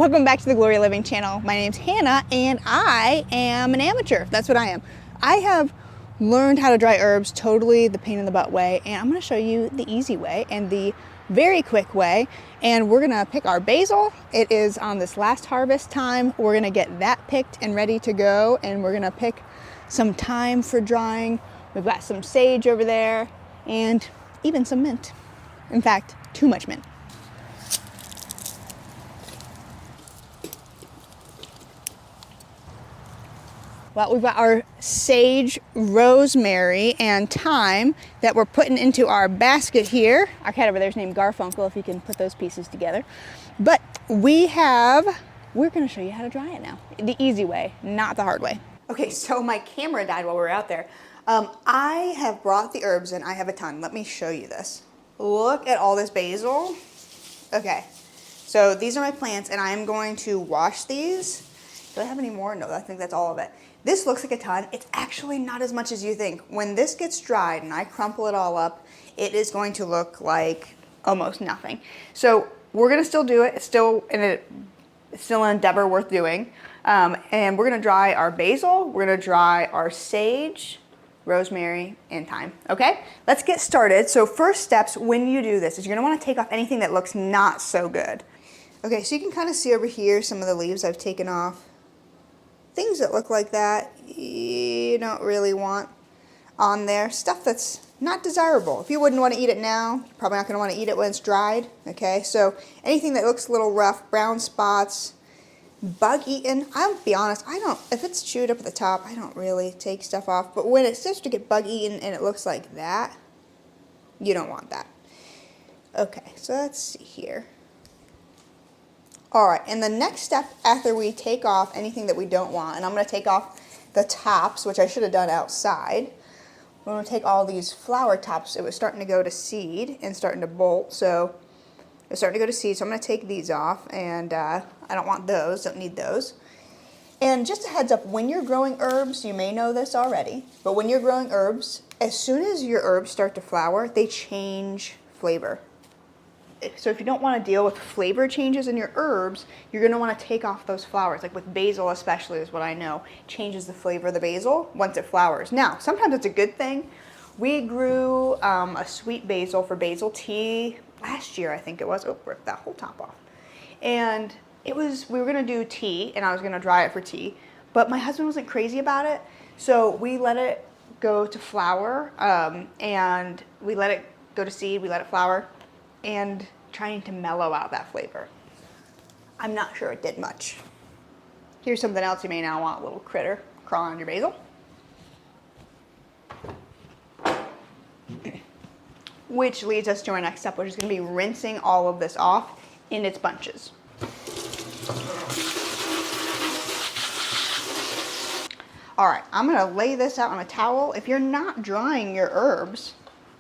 Welcome back to the Glory Living channel. My name's Hannah and I am an amateur. That's what I am. I have learned how to dry herbs totally the pain in the butt way, and I'm going to show you the easy way and the very quick way. And we're going to pick our basil. It is on this last harvest time. We're going to get that picked and ready to go, and we're going to pick some thyme for drying. We've got some sage over there and even some mint. In fact, too much mint. Well, we've got our sage, rosemary, and thyme that we're putting into our basket here. Our cat over there is named Garfunkel, if you can put those pieces together. But we're gonna show you how to dry it now. The easy way, not the hard way. Okay, so my camera died while we were out there. I have brought the herbs in. I have a ton. Let me show you this. Look at all this basil. Okay, so these are my plants, and I am going to wash these. Do I have any more? No, I think that's all of it. This looks like a ton. It's actually not as much as you think. When this gets dried and I crumple it all up, it is going to look like almost nothing. So we're gonna still do it. It's still an endeavor worth doing. And we're gonna dry our basil, we're gonna dry our sage, rosemary, and thyme, okay? Let's get started. So first steps when you do this is you're gonna wanna take off anything that looks not so good. Okay, so you can kind of see over here some of the leaves I've taken off. Things that look like that, you don't really want on there. Stuff that's not desirable. If you wouldn't want to eat it now, you're probably not going to want to eat it when it's dried. Okay, so anything that looks a little rough, brown spots, bug eaten. I'll be honest, if it's chewed up at the top, I don't really take stuff off. But when it starts to get bug eaten and it looks like that, you don't want that. Okay, so let's see here. All right, and the next step after we take off anything that we don't want, and I'm gonna take off the tops, which I should have done outside. We're gonna take all these flower tops. It was starting to go to seed and starting to bolt, so it's starting to go to seed, so I'm gonna take these off, and I don't want those, don't need those. And just a heads up, when you're growing herbs, you may know this already, but when you're growing herbs, as soon as your herbs start to flower, they change flavor. So if you don't want to deal with flavor changes in your herbs, you're going to want to take off those flowers. Like with basil especially is what I know, changes the flavor of the basil once it flowers. Now, sometimes it's a good thing. We grew a sweet basil for basil tea last year, I think it was. Oh, ripped that whole top off. And we were going to do tea, and I was going to dry it for tea. But my husband wasn't crazy about it, so we let it go to flower, and we let it go to seed, we let it flower, and trying to mellow out that flavor. I'm not sure it did much. Here's something else you may now want, a little critter crawling on your basil. Which leads us to our next step, which is gonna be rinsing all of this off in its bunches. All right, I'm gonna lay this out on a towel. If you're not drying your herbs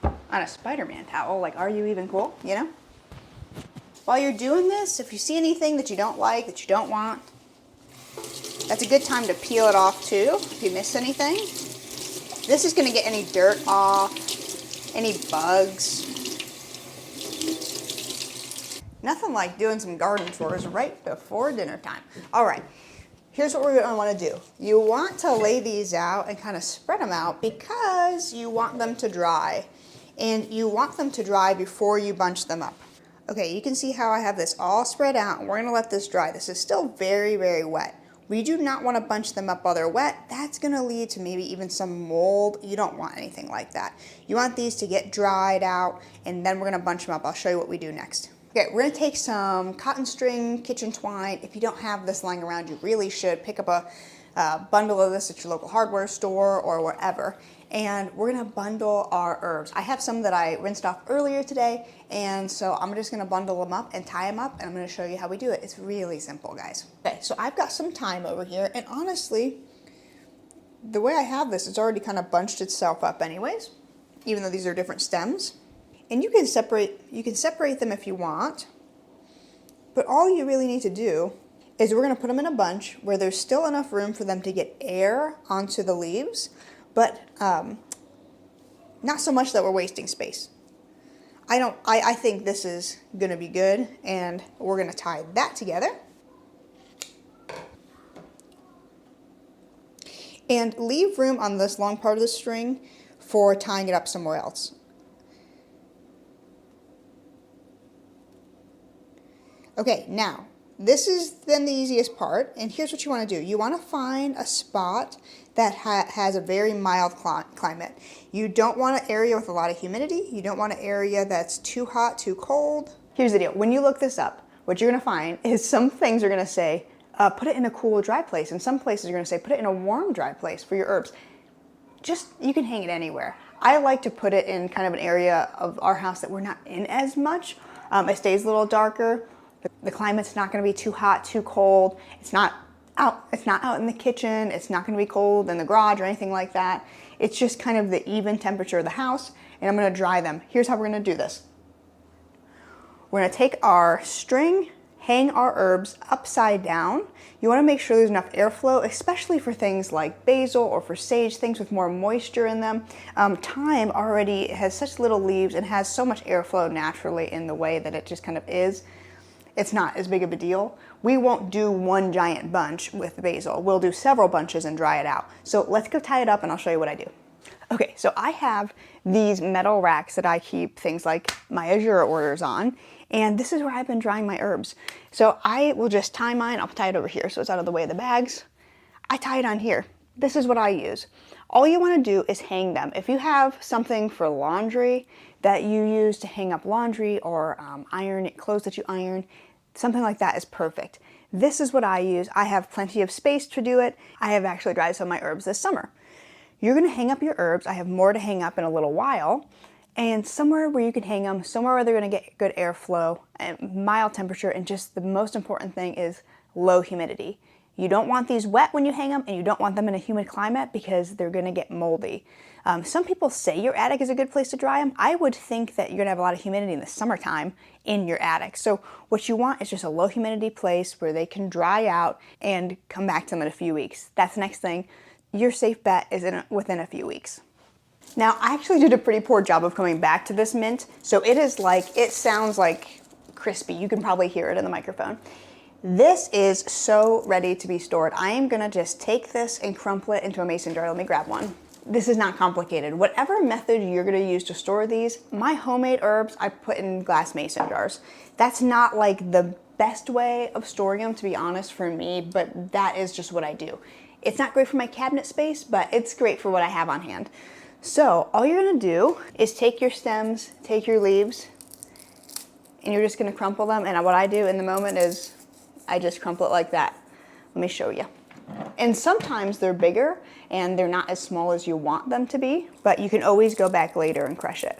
on a Spider-Man towel, like, are you even cool, you know? While you're doing this, if you see anything that you don't like, that you don't want, that's a good time to peel it off too, if you miss anything. This is gonna get any dirt off, any bugs. Nothing like doing some garden chores right before dinner time. All right, here's what we're gonna wanna do. You want to lay these out and kind of spread them out because you want them to dry. And you want them to dry before you bunch them up. Okay, you can see how I have this all spread out, and we're gonna let this dry. This is still very, very wet. We do not wanna bunch them up while they're wet. That's gonna lead to maybe even some mold. You don't want anything like that. You want these to get dried out, and then we're gonna bunch them up. I'll show you what we do next. Okay, we're gonna take some cotton string, kitchen twine. If you don't have this lying around, you really should pick up a bundle of this at your local hardware store or wherever. And we're gonna bundle our herbs. I have some that I rinsed off earlier today, and so I'm just gonna bundle them up and tie them up, and I'm gonna show you how we do it. It's really simple, guys. Okay, so I've got some thyme over here, and honestly, the way I have this, it's already kind of bunched itself up anyways, even though these are different stems. And you can separate them if you want, but all you really need to do is we're gonna put them in a bunch where there's still enough room for them to get air onto the leaves, but not so much that we're wasting space. I think this is gonna be good, and we're gonna tie that together. And leave room on this long part of the string for tying it up somewhere else. Okay, now, this is then the easiest part, and here's what you want to do. You want to find a spot that has a very mild climate. You don't want an area with a lot of humidity. You don't want an area that's too hot, too cold. Here's the deal. When you look this up, what you're going to find is some things are going to say, put it in a cool, dry place, and some places are going to say, put it in a warm, dry place for your herbs. Just, you can hang it anywhere. I like to put it in kind of an area of our house that we're not in as much. It stays a little darker. The climate's not going to be too hot, too cold. It's not out in the kitchen. It's not going to be cold in the garage or anything like that. It's just kind of the even temperature of the house, and I'm going to dry them. Here's how we're going to do this. We're going to take our string, hang our herbs upside down. You want to make sure there's enough airflow, especially for things like basil or for sage, things with more moisture in them. Thyme already has such little leaves and has so much airflow naturally in the way that it just kind of is. It's not as big of a deal. We won't do one giant bunch with basil. We'll do several bunches and dry it out. So let's go tie it up and I'll show you what I do. Okay, so I have these metal racks that I keep things like my Azure orders on, and this is where I've been drying my herbs. So I will just tie mine, I'll tie it over here so it's out of the way of the bags. I tie it on here. This is what I use. All you want to do is hang them. If you have something for laundry that you use to hang up laundry or iron clothes that you iron, something like that is perfect. This is what I use. I have plenty of space to do it. I have actually dried some of my herbs this summer. You're going to hang up your herbs. I have more to hang up in a little while. And somewhere where you can hang them, somewhere where they're going to get good airflow and mild temperature, and just the most important thing is low humidity. You don't want these wet when you hang them, and you don't want them in a humid climate because they're going to get moldy. Some people say your attic is a good place to dry them. I would think that you're going to have a lot of humidity in the summertime in your attic. So what you want is just a low humidity place where they can dry out and come back to them in a few weeks. That's the next thing. Your safe bet is within a few weeks. Now, I actually did a pretty poor job of coming back to this mint, so it sounds like crispy. You can probably hear it in the microphone. This is so ready to be stored. I am gonna just take this and crumple it into a mason jar. Let me grab one. This is not complicated. Whatever method you're gonna use to store these, my homemade herbs, I put in glass mason jars. That's not like the best way of storing them, to be honest, for me, but that is just what I do. It's not great for my cabinet space, but it's great for what I have on hand. So all you're gonna do is take your stems, take your leaves, and you're just gonna crumple them. And what I do in the moment is I just crumple it like that. Let me show you. And sometimes they're bigger and they're not as small as you want them to be, but you can always go back later and crush it.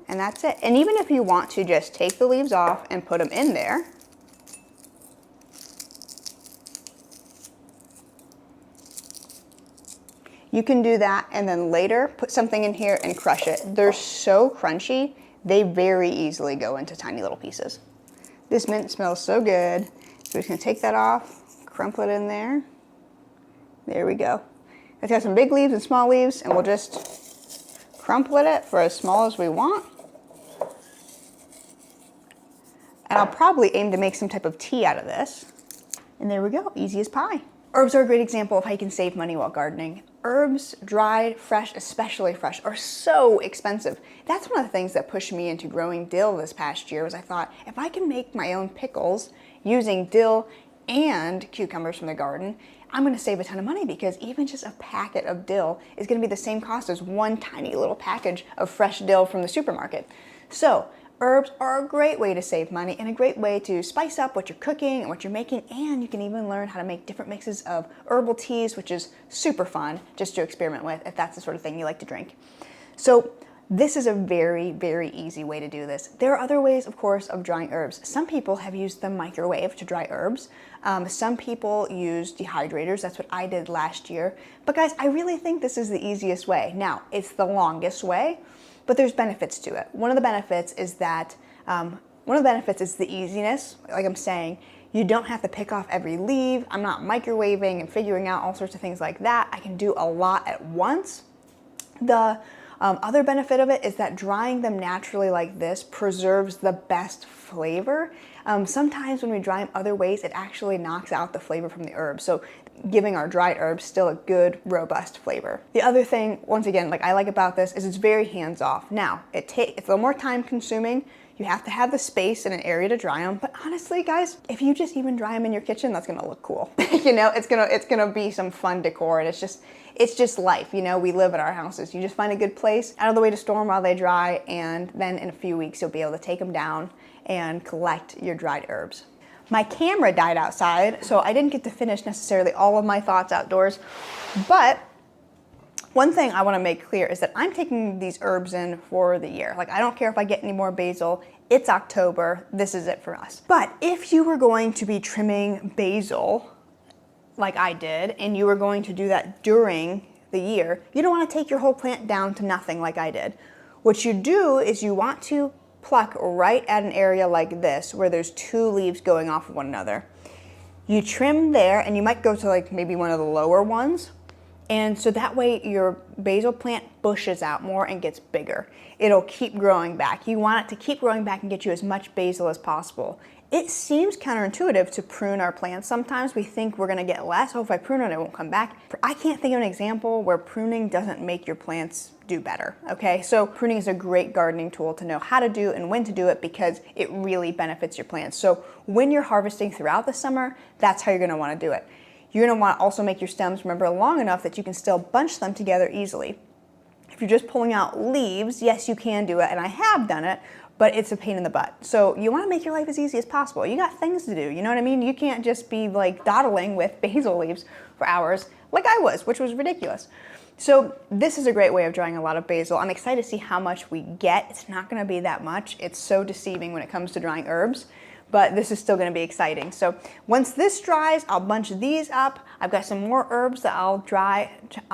And that's it. And even if you want to just take the leaves off and put them in there, you can do that and then later put something in here and crush it. They're so crunchy, they very easily go into tiny little pieces. This mint smells so good. So we're just gonna take that off, crumple it in there. There we go. It's got some big leaves and small leaves, and we'll just crumple it for as small as we want. And I'll probably aim to make some type of tea out of this. And there we go, easy as pie. Herbs are a great example of how you can save money while gardening. Herbs, dried, fresh, especially fresh, are so expensive. That's one of the things that pushed me into growing dill this past year, was I thought, if I can make my own pickles using dill and cucumbers from the garden, I'm gonna save a ton of money, because even just a packet of dill is gonna be the same cost as one tiny little package of fresh dill from the supermarket. So herbs are a great way to save money and a great way to spice up what you're cooking and what you're making, and you can even learn how to make different mixes of herbal teas, which is super fun just to experiment with if that's the sort of thing you like to drink. So this is a very, very easy way to do this. There are other ways, of course, of drying herbs. Some people have used the microwave to dry herbs. Some people use dehydrators. That's what I did last year. But guys, I really think this is the easiest way. Now, it's the longest way, but there's benefits to it. One of the benefits is the easiness. Like I'm saying, you don't have to pick off every leaf. I'm not microwaving and figuring out all sorts of things like that. I can do a lot at once. The other benefit of it is that drying them naturally like this preserves the best flavor. Sometimes when we dry them other ways, it actually knocks out the flavor from the herbs. So giving our dried herbs still a good, robust flavor. The other thing, once again, like I like about this is it's very hands-off. Now, it's a little more time consuming. You have to have the space and an area to dry them. But honestly, guys, if you just even dry them in your kitchen, that's gonna look cool. You know, it's gonna be some fun decor, and it's just life. You know, we live at our houses. You just find a good place out of the way to store them while they dry, and then in a few weeks, you'll be able to take them down and collect your dried herbs. My camera died outside, so I didn't get to finish necessarily all of my thoughts outdoors, but one thing I want to make clear is that I'm taking these herbs in for the year. Like, I don't care if I get any more basil. It's October. This is it for us. But if you were going to be trimming basil like I did, and you were going to do that during the year, you don't want to take your whole plant down to nothing like I did. What you do is you want to pluck right at an area like this where there's two leaves going off of one another. You trim there, and you might go to like maybe one of the lower ones, and so that way your basil plant bushes out more and gets bigger. It'll keep growing back. You want it to keep growing back and get you as much basil as possible. It seems counterintuitive to prune our plants. Sometimes we think we're gonna get less. Oh, if I prune it, it won't come back. I can't think of an example where pruning doesn't make your plants do better, okay? So pruning is a great gardening tool to know how to do and when to do it, because it really benefits your plants. So when you're harvesting throughout the summer, that's how you're gonna wanna do it. You're gonna wanna also make your stems, remember, long enough that you can still bunch them together easily. If you're just pulling out leaves, yes, you can do it, and I have done it, but it's a pain in the butt. So you wanna make your life as easy as possible. You got things to do, you know what I mean? You can't just be like dawdling with basil leaves for hours like I was, which was ridiculous. So this is a great way of drying a lot of basil. I'm excited to see how much we get. It's not gonna be that much. It's so deceiving when it comes to drying herbs, but this is still gonna be exciting. So once this dries, I'll bunch these up. I've got some more herbs that I'll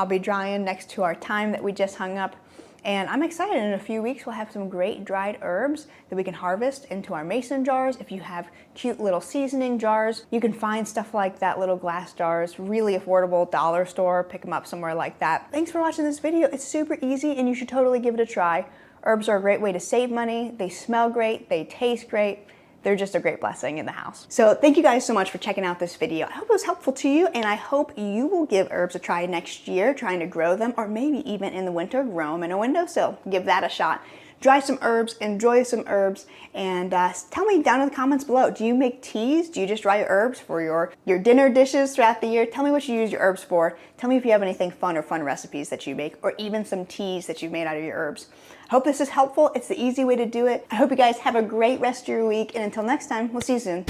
be drying next to our thyme that we just hung up. And I'm excited. In a few weeks, we'll have some great dried herbs that we can harvest into our mason jars. If you have cute little seasoning jars, you can find stuff like that, little glass jars, really affordable, dollar store, pick them up somewhere like that. Thanks for watching this video. It's super easy, and you should totally give it a try. Herbs are a great way to save money. They smell great, they taste great. They're just a great blessing in the house. So thank you guys so much for checking out this video. I hope it was helpful to you, and I hope you will give herbs a try next year, trying to grow them, or maybe even in the winter, grow them in a windowsill. Give that a shot. Dry some herbs, enjoy some herbs, and tell me down in the comments below, do you make teas? Do you just dry your herbs for your dinner dishes throughout the year? Tell me what you use your herbs for. Tell me if you have anything fun or fun recipes that you make, or even some teas that you've made out of your herbs. I hope this is helpful. It's the easy way to do it. I hope you guys have a great rest of your week, and until next time, we'll see you soon.